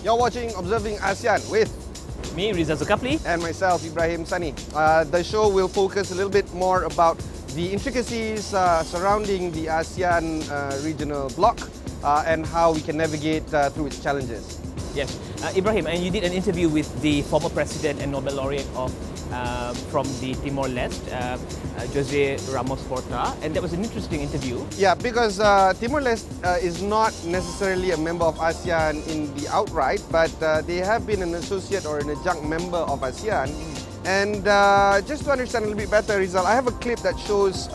You're watching Observing ASEAN with me, Rizal Zulkapli, and myself, Ibrahim, Sani. The show will focus a little bit more about the intricacies surrounding the ASEAN regional bloc and how we can navigate through its challenges. Yes, Ibrahim, and you did an interview with the former president and Nobel laureate of from the Timor-Leste, Jose Ramos Horta, and that was an interesting interview. Yeah, because Timor-Leste is not necessarily a member of ASEAN in the outright, but they have been an associate or an adjunct member of ASEAN. And just to understand a little bit better, Rizal, I have a clip that shows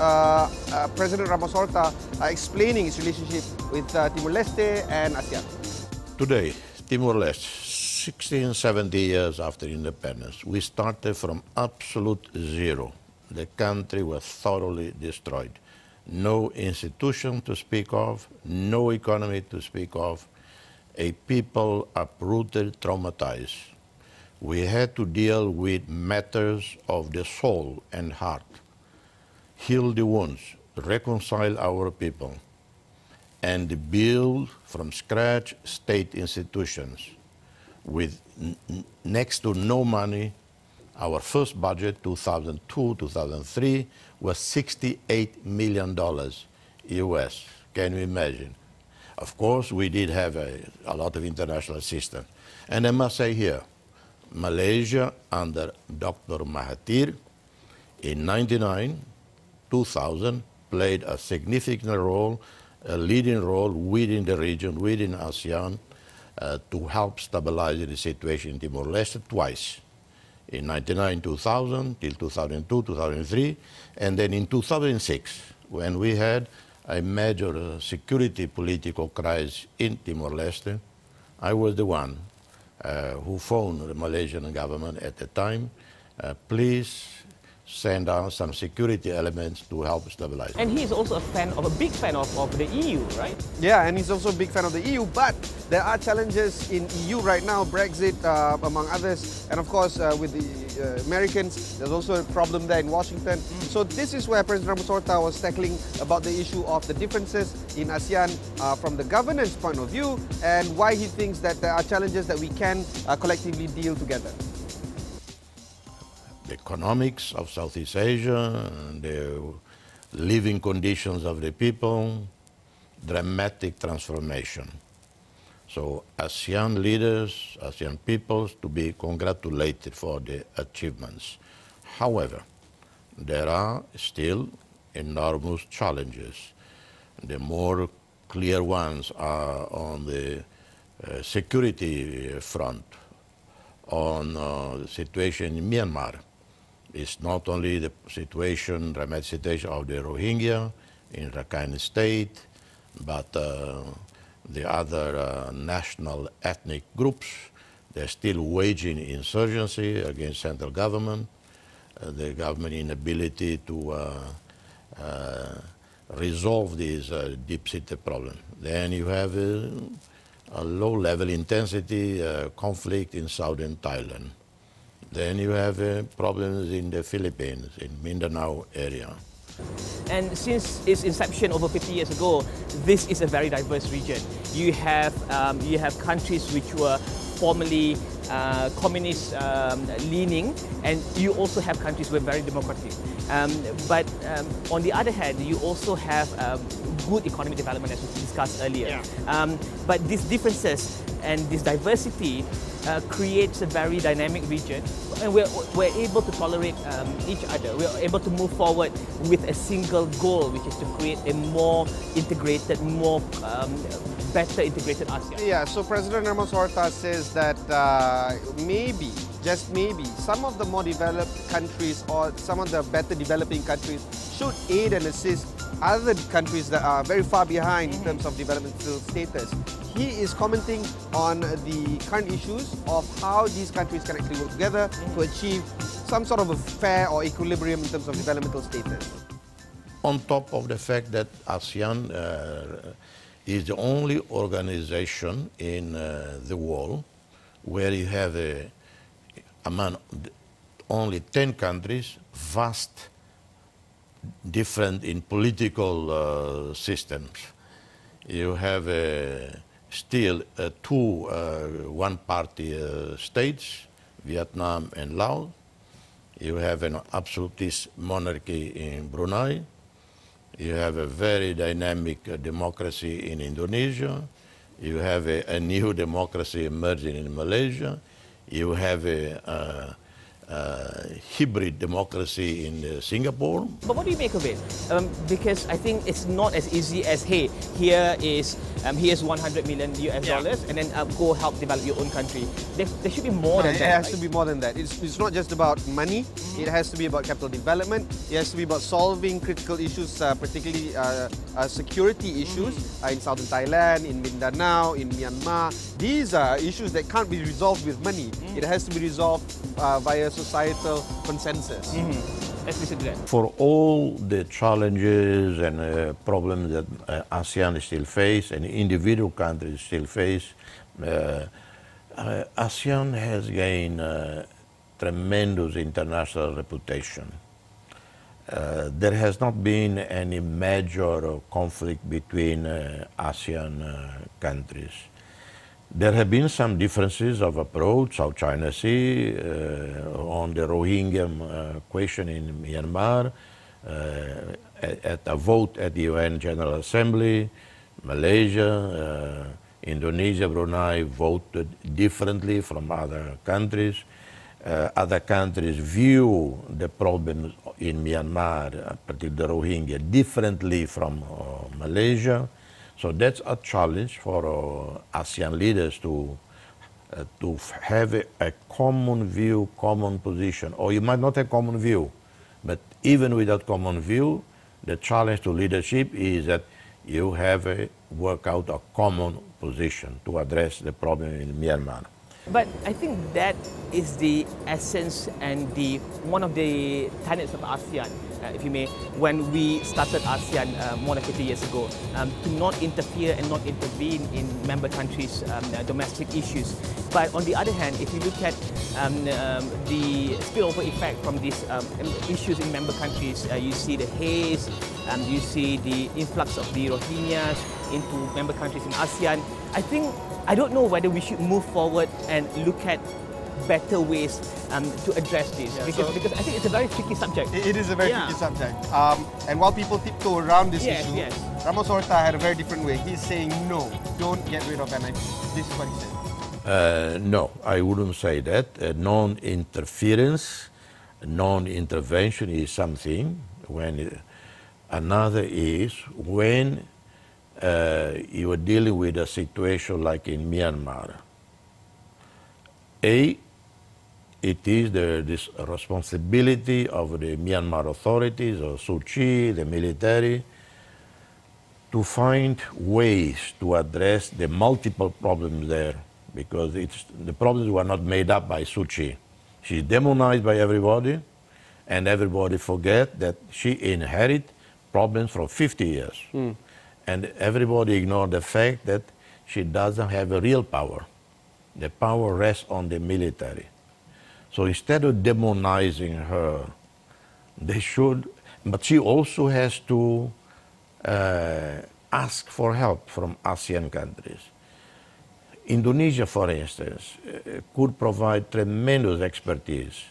President Ramos Horta explaining his relationship with Timor-Leste and ASEAN. Today, Timor-Leste, 16, 70 years after independence, we started from absolute zero. The country was thoroughly destroyed. No institution to speak of, no economy to speak of, a people uprooted, traumatized. We had to deal with matters of the soul and heart, heal the wounds, reconcile our people, and build from scratch state institutions. With next to no money, our first budget, 2002-2003, was $68 million US. Can you imagine? Of course, we did have a lot of international assistance. And I must say here, Malaysia under Dr. Mahathir in 1999, 2000, played a significant role, a leading role within the region, within ASEAN, to help stabilize the situation in Timor-Leste twice. In 1999, 2000, till 2002, 2003, and then in 2006, when we had a major security political crisis in Timor-Leste, I was the one who phoned the Malaysian government at the time, please send out some security elements to help stabilize. And he is also a big fan of the EU, right? Yeah, and he's also a big fan of the EU, but there are challenges in EU right now, Brexit among others, and of course with the Americans, there's also a problem there in Washington. So this is where President Ramos Horta was tackling about the issue of the differences in ASEAN from the governance point of view, and why he thinks that there are challenges that we can collectively deal together. The economics of Southeast Asia, the living conditions of the people, dramatic transformation. So ASEAN leaders, ASEAN peoples to be congratulated for the achievements. However, there are still enormous challenges. The more clear ones are on the security front, on the situation in Myanmar. It's not only the situation, dramatic situation of the Rohingya in Rakhine State, but the other national ethnic groups. They're still waging insurgency against central government, the government inability to resolve this deep-seated problem. Then you have a low-level intensity conflict in southern Thailand. Then you have problems in the Philippines, in Mindanao area. And since its inception over 50 years ago, this is a very diverse region. You have countries which were formerly communist leaning, and you also have countries who are very democratic. But on the other hand, you also have good economic development, as we discussed earlier. Yeah. But these differences and this diversity creates a very dynamic region, and we're able to tolerate each other. We're able to move forward with a single goal, which is to create a more integrated, better integrated ASEAN. Yeah, so President Ramos Horta says that maybe, just maybe, some of the more developed countries or some of the better developing countries should aid and assist other countries that are very far behind in terms of developmental status. He is commenting on the current issues of how these countries can actually work together to achieve some sort of a fair or equilibrium in terms of developmental status. On top of the fact that ASEAN is the only organization in the world where you have among only 10 countries, vast different in political systems. You have still two one-party states, Vietnam and Laos. You have an absolutist monarchy in Brunei. You have a very dynamic democracy in Indonesia. You have a new democracy emerging in Malaysia. You have a hybrid democracy in Singapore. But what do you make of it? Because I think it's not as easy as, hey, here's 100 million US dollars, and then go help develop your own country. There should be more than that. It has to be more than that. It's not just about money. It has to be about capital development. It has to be about solving critical issues, particularly security issues in southern Thailand, in Mindanao, in Myanmar. These are issues that can't be resolved with money. It has to be resolved via societal consensus. Let's listen to that. For all the challenges and problems that ASEAN still face and individual countries still face, ASEAN has gained tremendous international reputation. There has not been any major conflict between ASEAN countries. There have been some differences of approach, South China Sea, on the Rohingya question in Myanmar, at a vote at the UN General Assembly. Malaysia, Indonesia, Brunei voted differently from other countries. Other countries view the problems in Myanmar, particularly the Rohingya, differently from Malaysia. So that's a challenge for ASEAN leaders to have a common view, common position. Or you might not have common view, but even without common view, the challenge to leadership is that you have to work out a common position to address the problem in Myanmar. But I think that is the essence and one of the tenets of ASEAN, if you may, when we started ASEAN more than 50 years ago, to not interfere and not intervene in member countries' domestic issues. But on the other hand, if you look at the spillover effect from these issues in member countries, you see the haze, you see the influx of the Rohingyas into member countries in ASEAN. I don't know whether we should move forward and look at better ways to address this, because I think it's a very tricky subject. It is a very tricky subject. And while people tiptoe around this issue, Ramos Horta had a very different way. He's saying, no, don't get rid of MIP. This is what he said. No, I wouldn't say that. Non-interference, non-intervention is something. Another is when you are dealing with a situation like in Myanmar. It is this responsibility of the Myanmar authorities, or Suu Kyi, the military, to find ways to address the multiple problems there, because the problems were not made up by Suu Kyi. She's demonized by everybody, and everybody forget that she inherited problems from 50 years. And everybody ignored the fact that she doesn't have a real power. The power rests on the military. So instead of demonizing her, they should, but she also has to ask for help from ASEAN countries. Indonesia, for instance, could provide tremendous expertise.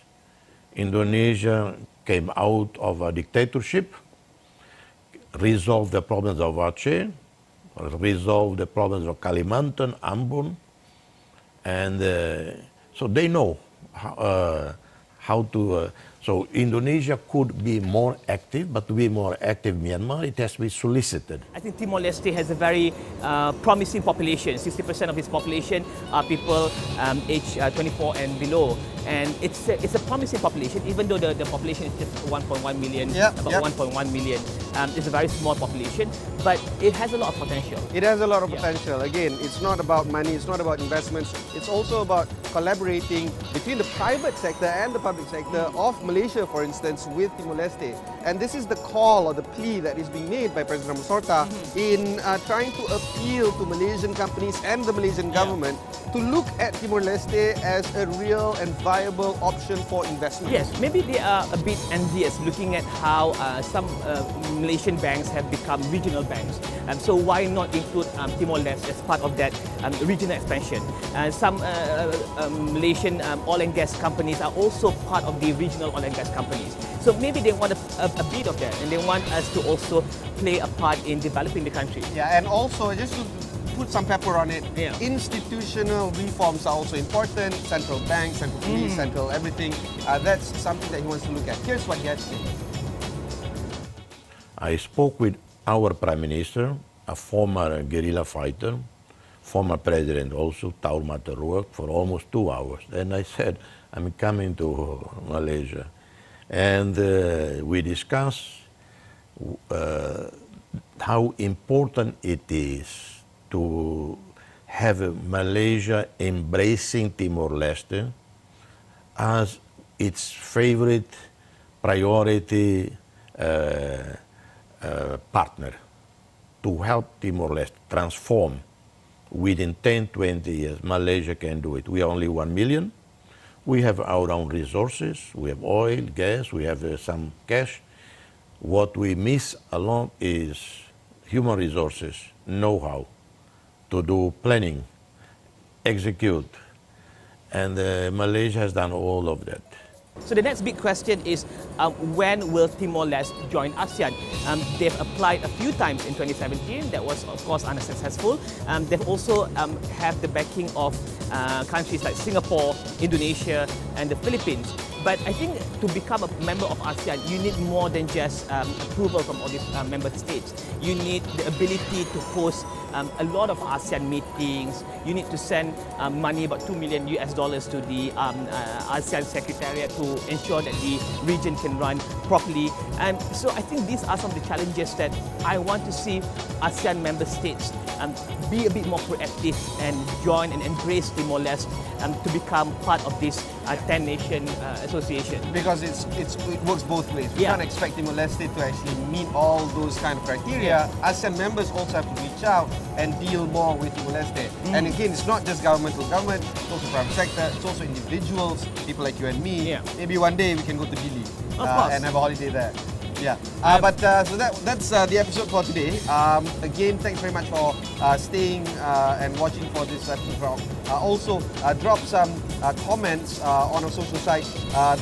Indonesia came out of a dictatorship, resolve the problems of Aceh, resolve the problems of Kalimantan, Ambon, and so they know how to. So Indonesia could be more active, but to be more active Myanmar, it has to be solicited. I think Timor-Leste has a very promising population. 60% of its population are people aged 24 and below. And it's a promising population, even though the population is just 1.1 million, about 1.1 million. It's a very small population, but it has a lot of potential. It has a lot of potential. Again, it's not about money, it's not about investments, it's also about collaborating between the private sector and the public sector of Malaysia, for instance, with Timor-Leste. And this is the call or the plea that is being made by President Ramos Horta in trying to appeal to Malaysian companies and the Malaysian government to look at Timor-Leste as a real and viable option for investment? Yes, maybe they are a bit envious looking at how some Malaysian banks have become regional banks. So why not include Timor-Leste as part of that regional expansion? Some Malaysian oil and gas companies are also part of the regional oil and gas companies. So maybe they want a bit of that, and they want us to also play a part in developing the country. Yeah, and also just to put some pepper on it, Yeah. institutional reforms are also important. Central bank, central police, central everything. That's something that he wants to look at. Here's what he had to say. I spoke with our Prime Minister, a former guerrilla fighter, former president also, Taur Mataruak, for almost 2 hours. And I said, I'm coming to Malaysia. And we discussed how important it is to have Malaysia embracing Timor-Leste as its favorite priority partner to help Timor-Leste transform within 10, 20 years. Malaysia can do it. We are only 1 million. We have our own resources. We have oil, gas, we have some cash. What we miss a lot is human resources, know-how to do planning, execute. And Malaysia has done all of that. So the next big question is, when will Timor-Leste join ASEAN? They've applied a few times in 2017. That was, of course, unsuccessful. They've also have the backing of countries like Singapore, Indonesia, and the Philippines. But I think to become a member of ASEAN, you need more than just approval from all these member states. You need the ability to host a lot of ASEAN meetings. You need to send money, about $2 million to the ASEAN Secretariat to ensure that the region can run properly. And so I think these are some of the challenges that I want to see ASEAN member states be a bit more proactive and join and embrace Timor-Leste to become part of this 10-nation association. Because it works both ways. We can't expect Timor-Leste to actually meet all those kind of criteria. ASEAN members also have to reach out and deal more with Timor-Leste. And again, it's not just governmental government, it's also private sector, it's also individuals, people like you and me. Maybe one day we can go to Dili and have a holiday there. Yeah, so that's the episode for today. Again, thanks very much for staying and watching for this episode. Also, drop some comments on our social site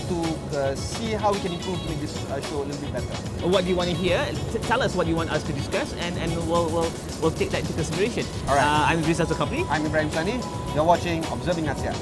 to see how we can improve to make this show a little bit better. What do you want to hear? Tell us what you want us to discuss, and we'll take that into consideration. All right. I'm Rizal Zulkapli. I'm Ibrahim Sani. You're watching Observing ASEAN.